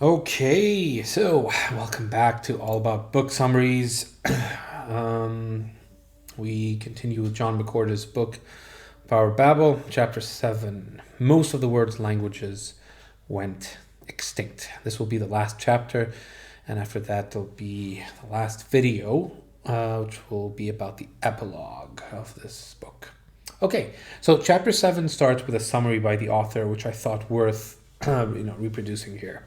Okay, so welcome back to All About Book Summaries. We continue with John McCorda's book, Power of Babel, Chapter 7. Most of the world's languages went extinct. This will be the last chapter, and after that, there'll be the last video, which will be about the epilogue of this book. Okay, so Chapter 7 starts with a summary by the author, which I thought worth reproducing here.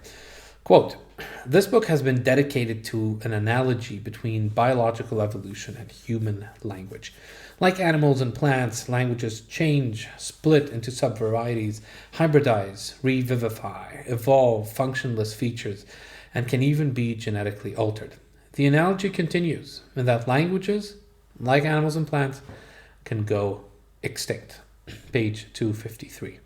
Quote, this book has been dedicated to an analogy between biological evolution and human language. Like animals and plants, languages change, split into subvarieties, hybridize, revivify, evolve functionless features, and can even be genetically altered. The analogy continues in that languages, like animals and plants, can go extinct. Page 253.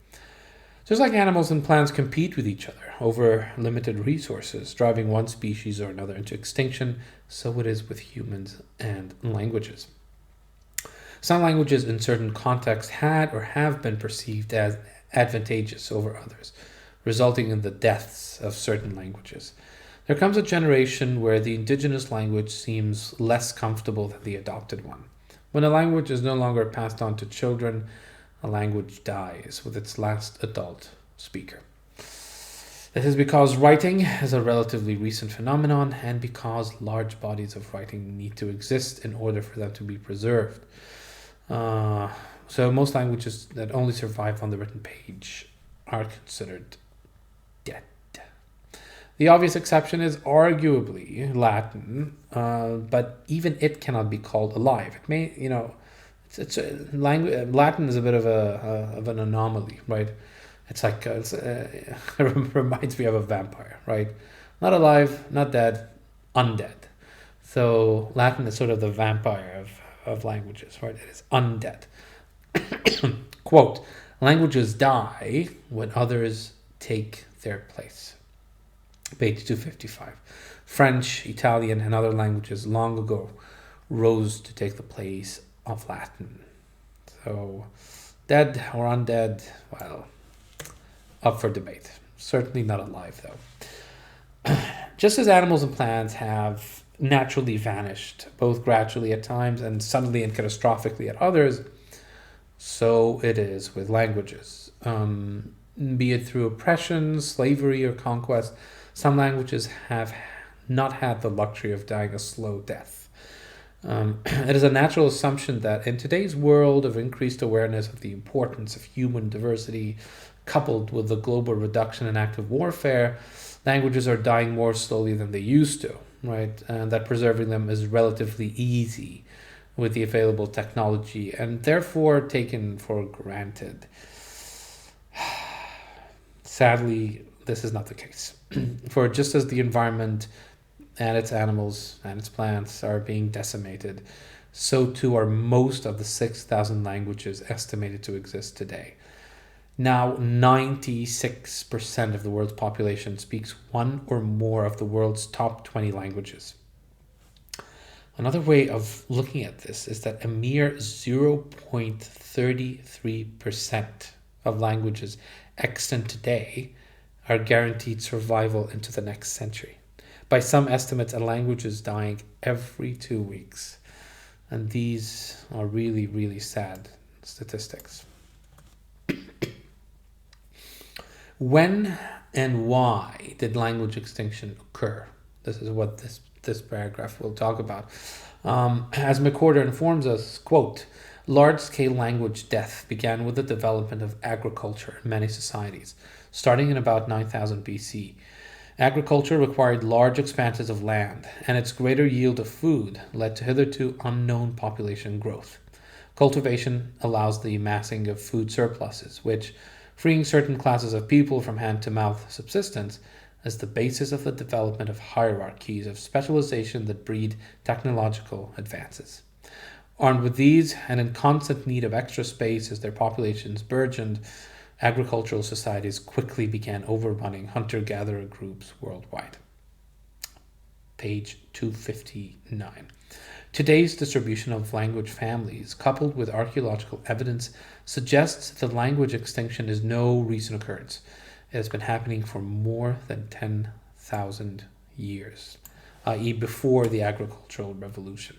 Just like animals and plants compete with each other over limited resources, driving one species or another into extinction, so it is with humans and languages. Some languages in certain contexts had or have been perceived as advantageous over others, resulting in the deaths of certain languages. There comes a generation where the indigenous language seems less comfortable than the adopted one. When a language is no longer passed on to children, a language dies with its last adult speaker. This is because writing is a relatively recent phenomenon and because large bodies of writing need to exist in order for them to be preserved. So most languages that only survive on the written page are considered dead. The obvious exception is arguably Latin, but even it cannot be called alive. It may, Latin is a bit of an anomaly, right? It's like it reminds me of a vampire, right? Not alive, not dead, undead. So Latin is sort of the vampire of languages, right? It is undead. Quote, languages die when others take their place. Page 255. French, Italian, and other languages long ago rose to take the place of Latin. So, dead or undead, well, up for debate. Certainly not alive, though. Just as animals and plants have naturally vanished, both gradually at times and suddenly and catastrophically at others, so it is with languages. Be it through oppression, slavery, or conquest, some languages have not had the luxury of dying a slow death. It is a natural assumption that in today's world of increased awareness of the importance of human diversity, coupled with the global reduction in active warfare, languages are dying more slowly than they used to, right? And that preserving them is relatively easy with the available technology and therefore taken for granted. Sadly, this is not the case. For just as the environment and its animals and its plants are being decimated, so too are most of the 6,000 languages estimated to exist today. Now, 96% of the world's population speaks one or more of the world's top 20 languages. Another way of looking at this is that a mere 0.33% of languages extant today are guaranteed survival into the next century. By some estimates, a language is dying every 2 weeks. And these are really, really sad statistics. When and why did language extinction occur? This is what this paragraph will talk about. As McCorder informs us, quote, large-scale language death began with the development of agriculture in many societies, starting in about 9000 BC. Agriculture required large expanses of land, and its greater yield of food led to hitherto unknown population growth. Cultivation allows the amassing of food surpluses, which, freeing certain classes of people from hand-to-mouth subsistence, is the basis of the development of hierarchies of specialization that breed technological advances. Armed with these, and in constant need of extra space as their populations burgeoned, agricultural societies quickly began overrunning hunter-gatherer groups worldwide. Page 259. Today's distribution of language families, coupled with archaeological evidence, suggests that language extinction is no recent occurrence. It has been happening for more than 10,000 100,000 years, i.e., before the agricultural revolution.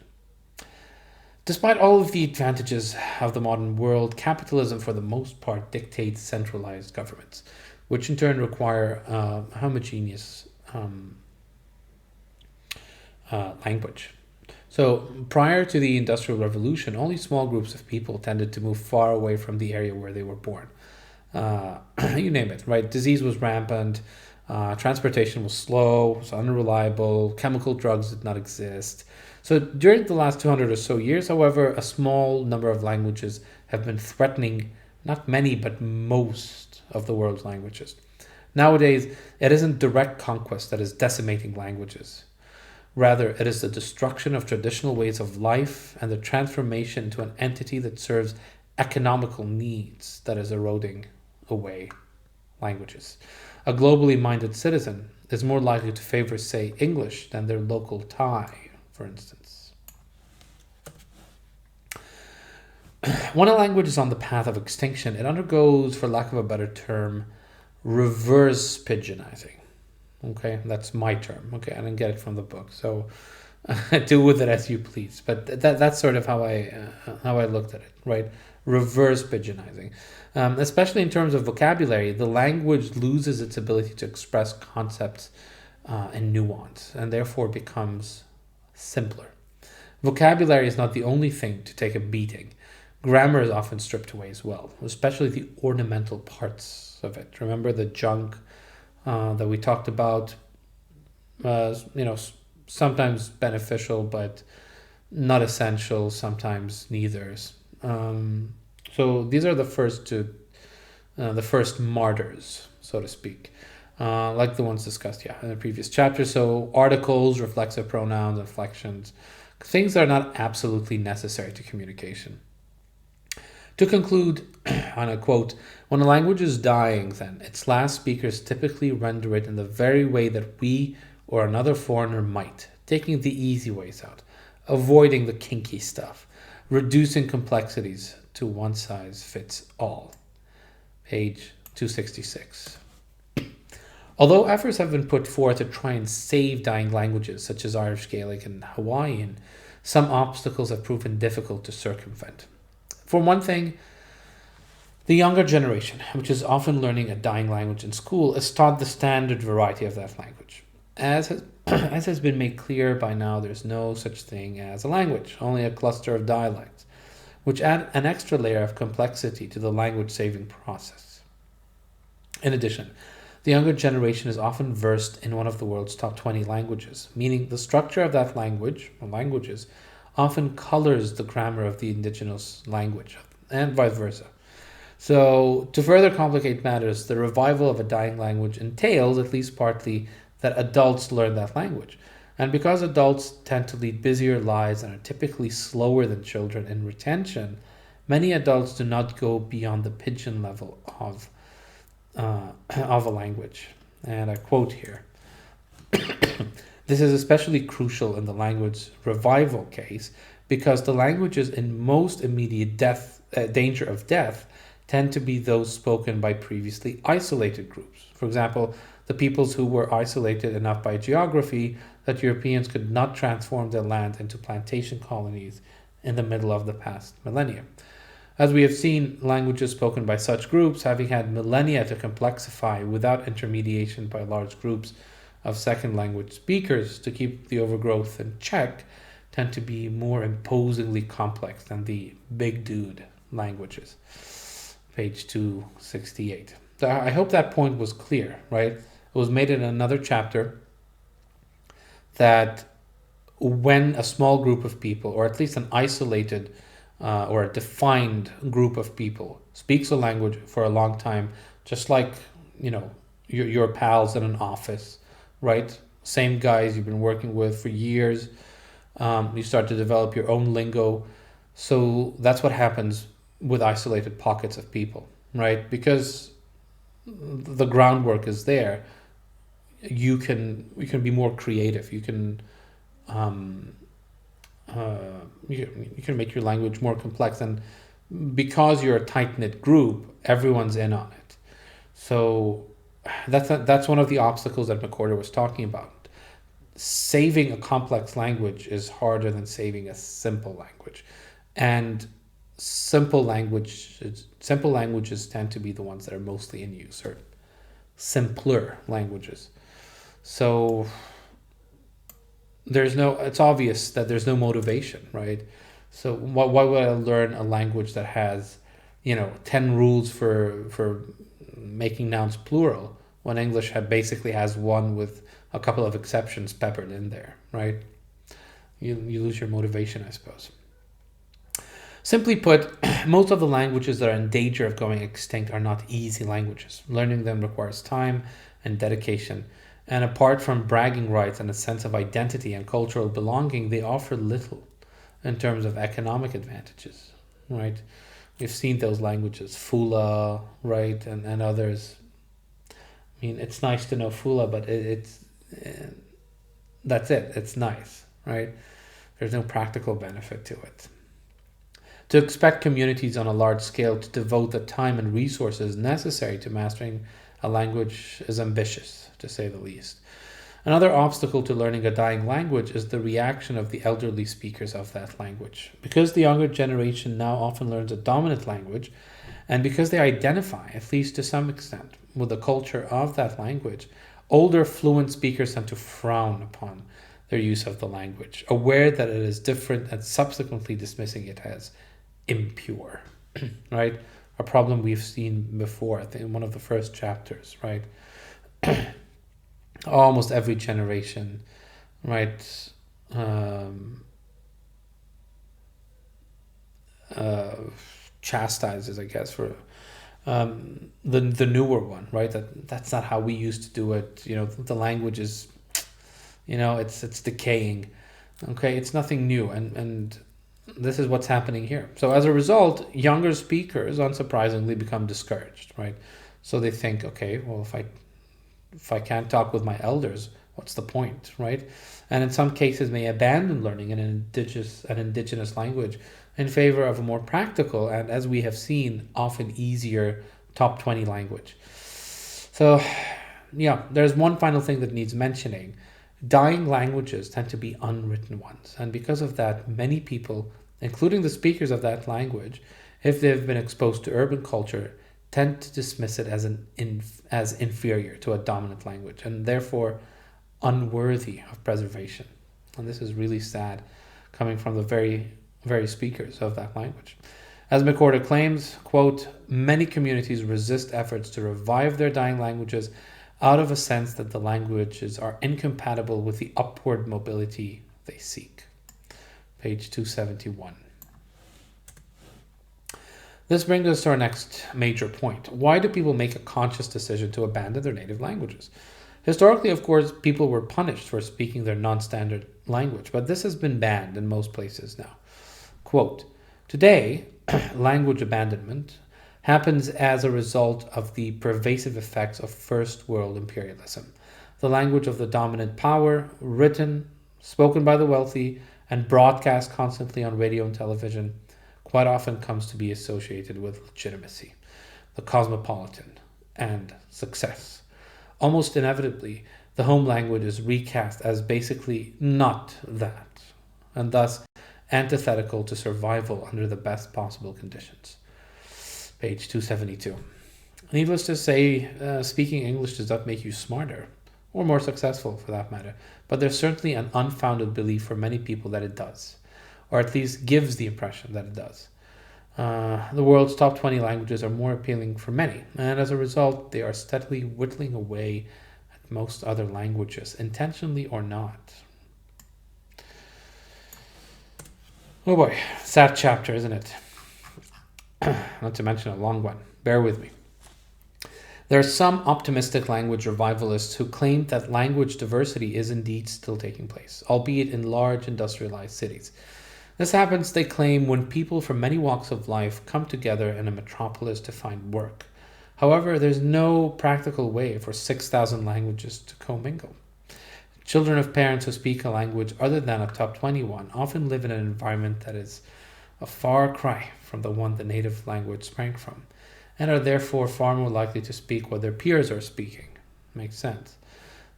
Despite all of the advantages of the modern world, capitalism for the most part dictates centralized governments, which in turn require homogeneous language. So prior to the Industrial Revolution, only small groups of people tended to move far away from the area where they were born. You name it, right? Disease was rampant, transportation was slow, was unreliable, chemical drugs did not exist. So during the last 200 or so years, however, a small number of languages have been threatening not many, but most of the world's languages. Nowadays, it isn't direct conquest that is decimating languages. Rather, it is the destruction of traditional ways of life and the transformation into an entity that serves economical needs that is eroding away languages. A globally minded citizen is more likely to favor, say, English than their local Thai, for instance. When a language is on the path of extinction, it undergoes, for lack of a better term, reverse pidginizing. Okay, that's my term. Okay, I didn't get it from the book, so do with it as you please. But that's sort of how I looked at it, right? Reverse pidginizing, especially in terms of vocabulary. The language loses its ability to express concepts and nuance, and therefore becomes simpler. Vocabulary is not the only thing to take a beating. Grammar is often stripped away as well, especially the ornamental parts of it. Remember the junk that we talked about, sometimes beneficial, but not essential, sometimes neither. So these are the first martyrs, so to speak, like the ones discussed, in the previous chapter. So articles, reflexive pronouns, inflections, things that are not absolutely necessary to communication. To conclude, on a quote, when a language is dying, then its last speakers typically render it in the very way that we or another foreigner might, taking the easy ways out, avoiding the kinky stuff, reducing complexities to one size fits all. Page 266. Although efforts have been put forth to try and save dying languages such as Irish Gaelic and Hawaiian, some obstacles have proven difficult to circumvent. For one thing, the younger generation, which is often learning a dying language in school, is taught the standard variety of that language. As has been made clear by now, there's no such thing as a language, only a cluster of dialects, which add an extra layer of complexity to the language-saving process. In addition, the younger generation is often versed in one of the world's top 20 languages, meaning the structure of that language, or languages, often colors the grammar of the indigenous language, and vice versa. So, to further complicate matters, the revival of a dying language entails, at least partly, that adults learn that language. And because adults tend to lead busier lives and are typically slower than children in retention, many adults do not go beyond the pidgin level of a language. And I quote here, this is especially crucial in the language revival case because the languages in most immediate danger of death tend to be those spoken by previously isolated groups. For example, the peoples who were isolated enough by geography that Europeans could not transform their land into plantation colonies in the middle of the past millennium. As we have seen, languages spoken by such groups, having had millennia to complexify without intermediation by large groups of second language speakers to keep the overgrowth in check, tend to be more imposingly complex than the big dude languages. Page 268. I hope that point was clear, right? It was made in another chapter that when a small group of people, or at least an isolated or a defined group of people, speaks a language for a long time, just like, your pals in an office, right? Same guys you've been working with for years. You start to develop your own lingo. So that's what happens with isolated pockets of people, right? Because the groundwork is there. You can be more creative. You can you can make your language more complex, and because you're a tight-knit group, everyone's in on it. So that's one of the obstacles that McWhorter was talking about. Saving a complex language is harder than saving a simple language, and simple languages tend to be the ones that are mostly in use, or simpler languages. So it's obvious that there's no motivation, right? So why would I learn a language that has 10 rules for making nouns plural when English basically has one with a couple of exceptions peppered in there, right? You lose your motivation, I suppose. Simply put, most of the languages that are in danger of going extinct are not easy languages. Learning them requires time and dedication. And apart from bragging rights and a sense of identity and cultural belonging, they offer little in terms of economic advantages, right? We've seen those languages, Fula, right, and others. I mean, it's nice to know Fula, but that's it. It's nice, right? There's no practical benefit to it. To expect communities on a large scale to devote the time and resources necessary to mastering a language is ambitious, to say the least. Another obstacle to learning a dying language is the reaction of the elderly speakers of that language. Because the younger generation now often learns a dominant language, and because they identify, at least to some extent, with the culture of that language, older fluent speakers tend to frown upon their use of the language, aware that it is different and subsequently dismissing it as impure, right? A problem we've seen before, I think, in one of the first chapters, right? Almost every generation, right, chastises, I guess, for the newer one, right? That's not how we used to do it. The language is, it's decaying. Okay, it's nothing new, and this is what's happening here. So as a result, younger speakers, unsurprisingly, become discouraged, right? So they think, okay, well, if I can't talk with my elders, what's the point, right? And in some cases may abandon learning an indigenous language in favor of a more practical and, as we have seen, often easier top 20 language. So, yeah, there's one final thing that needs mentioning. Dying languages tend to be unwritten ones, and because of that, many people, including the speakers of that language, if they've been exposed to urban culture, tend to dismiss it as inferior to a dominant language, and therefore unworthy of preservation. And this is really sad, coming from the very, very speakers of that language. As McWhorter claims, quote, many communities resist efforts to revive their dying languages out of a sense that the languages are incompatible with the upward mobility they seek. Page 271. This brings us to our next major point. Why do people make a conscious decision to abandon their native languages? Historically, of course, people were punished for speaking their non-standard language, but this has been banned in most places now. Quote, today, language abandonment happens as a result of the pervasive effects of first world imperialism. The language of the dominant power, written, spoken by the wealthy, and broadcast constantly on radio and television, quite often comes to be associated with legitimacy, the cosmopolitan, and success. Almost inevitably, the home language is recast as basically not that, and thus antithetical to survival under the best possible conditions. Page 272. Needless to say, speaking English does not make you smarter, or more successful for that matter, but there's certainly an unfounded belief for many people that it does, or at least gives the impression that it does. The world's top 20 languages are more appealing for many, and as a result, they are steadily whittling away at most other languages, intentionally or not. Oh boy, sad chapter, isn't it? Not to mention a long one. Bear with me. There are some optimistic language revivalists who claim that language diversity is indeed still taking place, albeit in large industrialized cities. This happens, they claim, when people from many walks of life come together in a metropolis to find work. However, there's no practical way for 6,000 languages to commingle. Children of parents who speak a language other than a top 21 often live in an environment that is a far cry from the one the native language sprang from, and are therefore far more likely to speak what their peers are speaking, makes sense.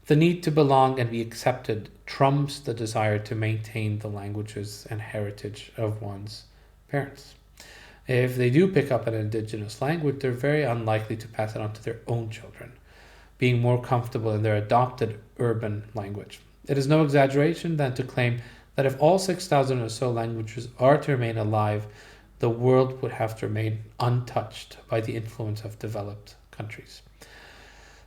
The need to belong and be accepted trumps the desire to maintain the languages and heritage of one's parents. If they do pick up an indigenous language, they're very unlikely to pass it on to their own children, being more comfortable in their adopted urban language. It is no exaggeration then to claim that if all 6,000 or so languages are to remain alive, the world would have to remain untouched by the influence of developed countries.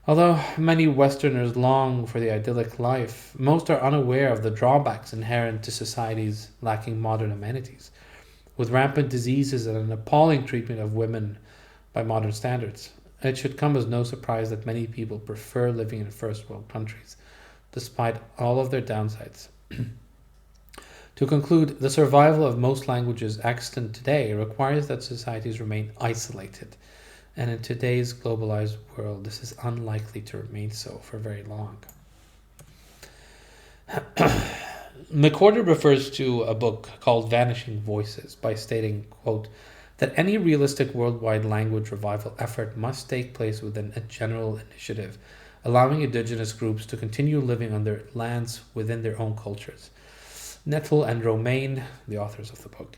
Although many Westerners long for the idyllic life, most are unaware of the drawbacks inherent to societies lacking modern amenities, with rampant diseases and an appalling treatment of women by modern standards. It should come as no surprise that many people prefer living in first world countries, despite all of their downsides. To conclude, the survival of most languages extant today requires that societies remain isolated, and in today's globalized world, this is unlikely to remain so for very long. McWhorter refers to a book called Vanishing Voices by stating, quote, that any realistic worldwide language revival effort must take place within a general initiative, allowing indigenous groups to continue living on their lands within their own cultures. Nettle and Romaine, the authors of the book,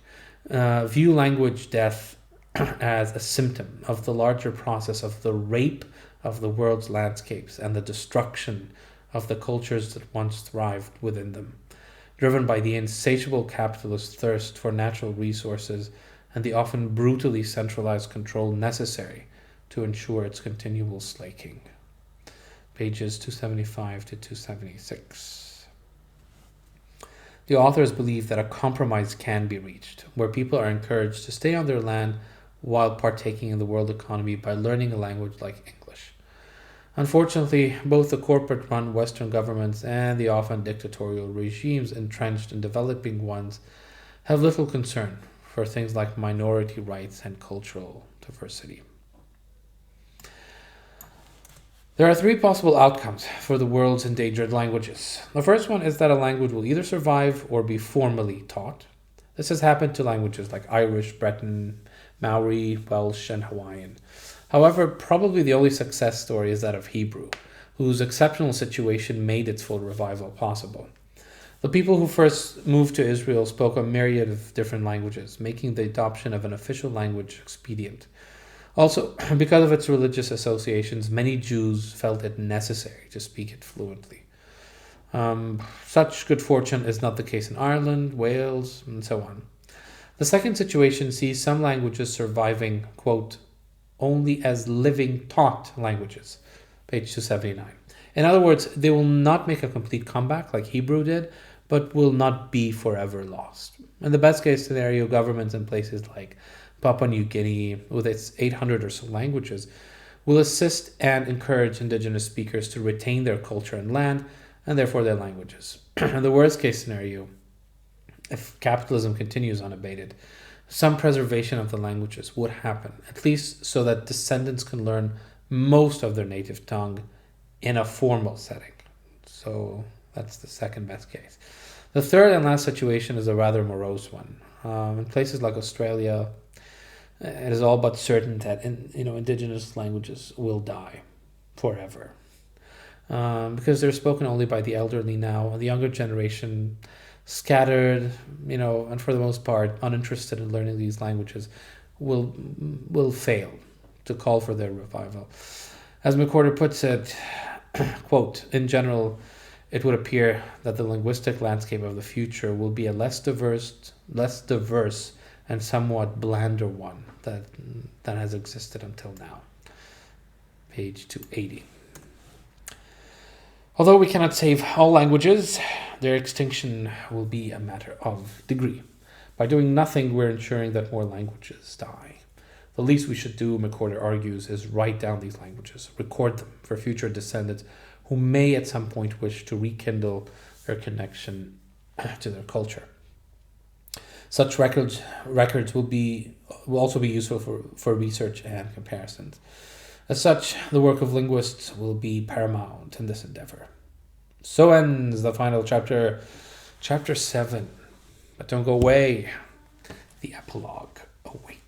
view language death as a symptom of the larger process of the rape of the world's landscapes and the destruction of the cultures that once thrived within them, driven by the insatiable capitalist thirst for natural resources and the often brutally centralized control necessary to ensure its continual slaking. Pages 275 to 276. The authors believe that a compromise can be reached, where people are encouraged to stay on their land while partaking in the world economy by learning a language like English. Unfortunately, both the corporate-run Western governments and the often dictatorial regimes entrenched in developing ones have little concern for things like minority rights and cultural diversity. There are three possible outcomes for the world's endangered languages. The first one is that a language will either survive or be formally taught. This has happened to languages like Irish, Breton, Maori, Welsh, and Hawaiian. However, probably the only success story is that of Hebrew, whose exceptional situation made its full revival possible. The people who first moved to Israel spoke a myriad of different languages, making the adoption of an official language expedient. Also, because of its religious associations, many Jews felt it necessary to speak it fluently. Such good fortune is not the case in Ireland, Wales, and so on. The second situation sees some languages surviving, quote, only as living taught languages, page 279. In other words, they will not make a complete comeback like Hebrew did, but will not be forever lost. In the best case scenario, governments in places like Papua New Guinea, with its 800 or so languages, will assist and encourage indigenous speakers to retain their culture and land, and therefore their languages. In the worst case scenario, if capitalism continues unabated, some preservation of the languages would happen, at least so that descendants can learn most of their native tongue in a formal setting. So that's the second best case. The third and last situation is a rather morose one. In places like Australia, it is all but certain that indigenous languages will die forever, because they're spoken only by the elderly now, and the younger generation, scattered, and for the most part uninterested in learning these languages, will fail to call for their revival. As McWhorter puts it, quote, in general, it would appear that the linguistic landscape of the future will be a less diverse and somewhat blander one than has existed until now. Page 280. Although we cannot save all languages, their extinction will be a matter of degree. By doing nothing, we're ensuring that more languages die. The least we should do, McWhorter argues, is write down these languages, record them for future descendants who may at some point wish to rekindle their connection to their culture. Such records will also be useful for research and comparisons. As such, the work of linguists will be paramount in this endeavor. So ends the final chapter, chapter 7. But don't go away. The epilogue awaits.